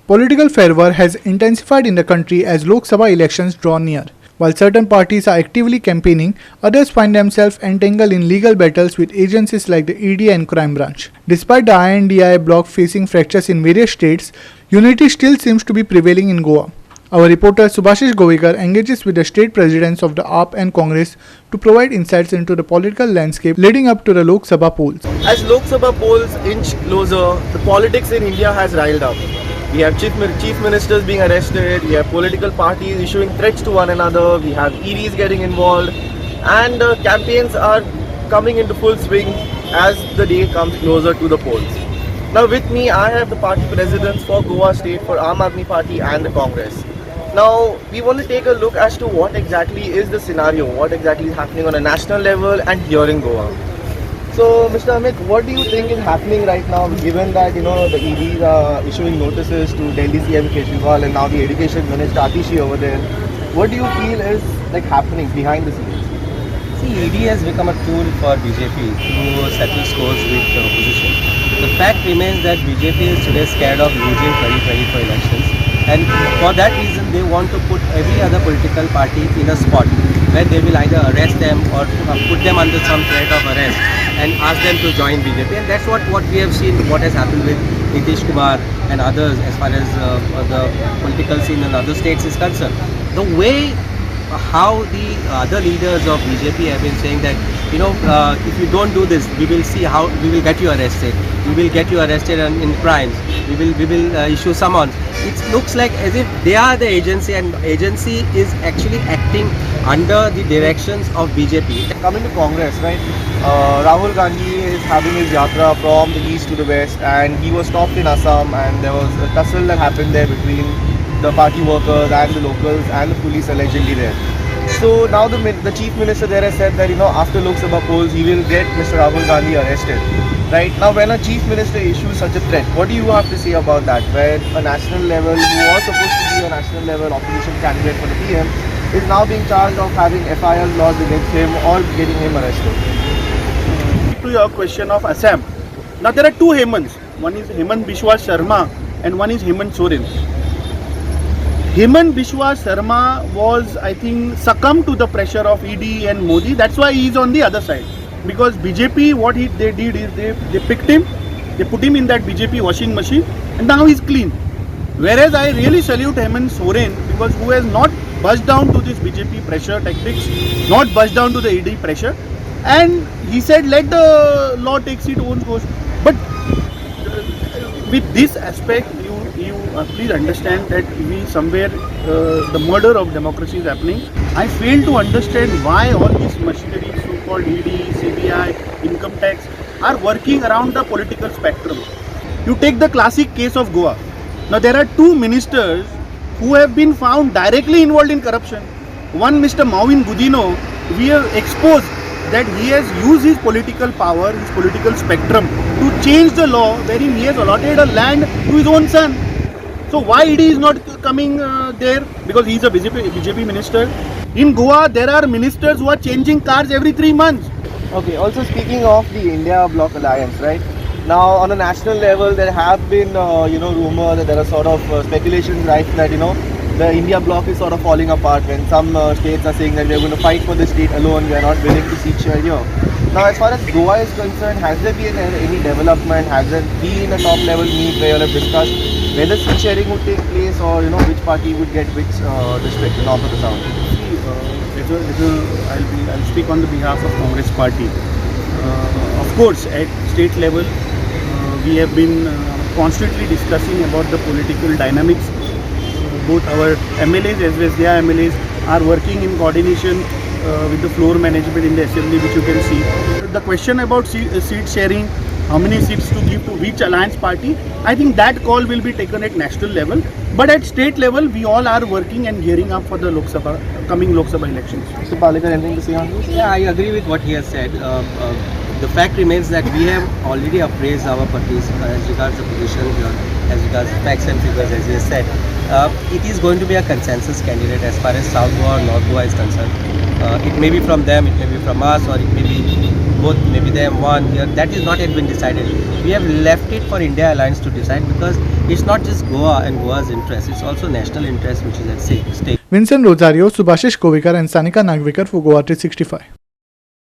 Political fervor has intensified in the country as Lok Sabha elections draw near. While certain parties are actively campaigning, others find themselves entangled in legal battles with agencies like the ED and Crime Branch. Despite the INDI bloc facing fractures in various states, unity still seems to be prevailing in Goa. Our reporter Subhashish Govekar engages with the state presidents of the AAP and Congress to provide insights into the political landscape leading up to the Lok Sabha polls. As Lok Sabha polls inch closer, the politics in India has riled up. We have chief ministers being arrested, we have political parties issuing threats to one another, we have EDs getting involved, and campaigns are coming into full swing as the day comes closer to the polls. Now with me, I have the party presidents for Goa State, for Aam Aadmi Party and the Congress. Now, we want to take a look as to what exactly is the scenario, what exactly is happening on a national level and here in Goa. So, Mr. Amit, what do you think is happening right now, given that, the EDs are issuing notices to Delhi CM Kejriwal and now the Education Minister Atishi over there? What do you feel is happening behind the scenes? See, ED has become a tool for BJP to settle scores with the opposition. The fact remains that BJP is today scared of losing 2024 elections, and for that reason they want to put every other political party in a spot where they will either arrest them or put them under some threat of arrest and ask them to join BJP, and that's what we have seen, what has happened with Nitish Kumar and others as far as the political scene in other states is concerned. The way how the other leaders of BJP have been saying that, if you don't do this, we will see how we will get you arrested. We will get you arrested in crimes. We will issue summons. It looks like as if they are the agency, and agency is actually acting under the directions of BJP. Coming to Congress, right? Rahul Gandhi is having his yatra from the east to the west, and he was stopped in Assam, and there was a tussle that happened there between the party workers and the locals and the police allegedly there. So now the chief minister there has said that after Lok Sabha polls he will get Mr. Rahul Gandhi arrested. Right now, when a chief minister issues such a threat, what do you have to say about that? Where a national level, who was supposed to be a national level opposition candidate for the PM, is now being charged of having FIR lodged against him or getting him arrested. To your question of Assam, now there are two Hemants. One is Hemant Biswa Sharma and one is Hemant Soren. Hemant Biswa Sharma was, I think, succumbed to the pressure of ED and Modi. That's why he is on the other side. Because BJP, what they did is they picked him, they put him in that BJP washing machine, and now he's clean. Whereas I really salute Hemant Soren, because who has not budged down to this BJP pressure tactics, not budged down to the ED pressure, and he said let the law take its own course. But with this aspect, you please understand that we somewhere the murder of democracy is happening. I fail to understand why all these machinery, so-called ED, CBI, income tax, are working around the political spectrum. You take the classic case of Goa. Now there are two ministers who have been found directly involved in corruption. One, Mr. Maureen Gudino, we have exposed that he has used his political power, his political spectrum to change the law wherein he has allotted a land to his own son. So why ED is not coming there? Because he is a BJP minister. In Goa, there are ministers who are changing cars every 3 months. Okay, also speaking of the India Bloc Alliance, right? Now on a national level, there have been, rumors that there are sort of speculations, right, that, the India Bloc is sort of falling apart when some states are saying that we are going to fight for the state alone, we are not willing to seat share here. Now as far as Goa is concerned, has there been any development? Has there been a top level meet where you have discussed whether seat sharing would take place or which party would get which district, the north or the south? I'll speak on the behalf of Congress party. Of course, at state level, we have been constantly discussing about the political dynamics. Both our MLAs as well as their MLAs are working in coordination with the floor management in the assembly, which you can see. The question about seat sharing, how many seats to give to which alliance party, I think that call will be taken at national level. But at state level, we all are working and gearing up for the coming Lok Sabha elections. Mr. Palekar, anything to say on this? Yeah, I agree with what he has said. The fact remains that we have already appraised our parties as regards the position here, as regards facts and figures, as he has said. It is going to be a consensus candidate as far as South Goa or North Goa is concerned. It may be from them, it may be from us, or it may be both, maybe they have won here. That is not yet been decided. We have left it for India Alliance to decide, because it's not just Goa and Goa's interest, it's also national interest which is at stake. Vincent Rosario, Subhashish Kovikar and Sanika Nagvikar for Goa365.